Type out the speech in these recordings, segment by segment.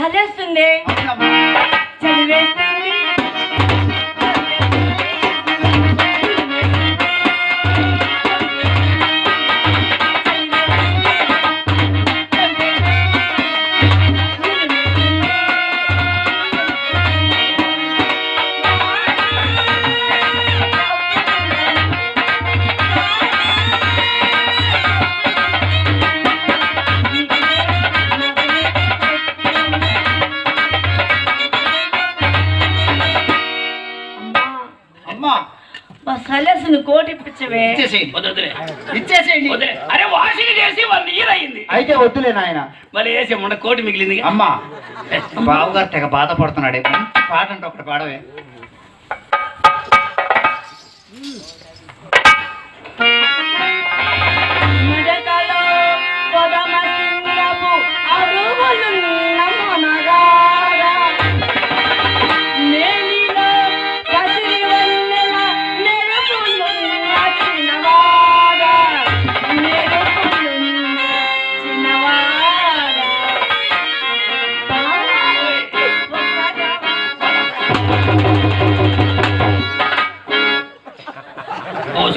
చలేస్తుంది, చలివేస్తుంది. సలసును కోటి ఇప్పించవే. ఇచ్చేసేయండి. అరే వాషింగ్ చేసి 1 year అయింది. అయితే వద్దులే నాయన. మరి వేసే మొన్న కోటి మిగిలింది. అమ్మా బాబుగారు తెగ బాధపడుతున్నాడే, మంచి పాట అంటే ఒకటి పాడవే.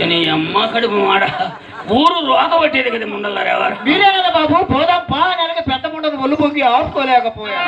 నీ అమ్మ కడుపు మాడ ఊరు రోగ పట్టేది కదా ముండలారు ఎవరు మీరే కదా బాబు పోదాం పా నెలకి పెద్ద ముండను ఒళ్ళు పొంగి ఆపుకోలేకపోయా.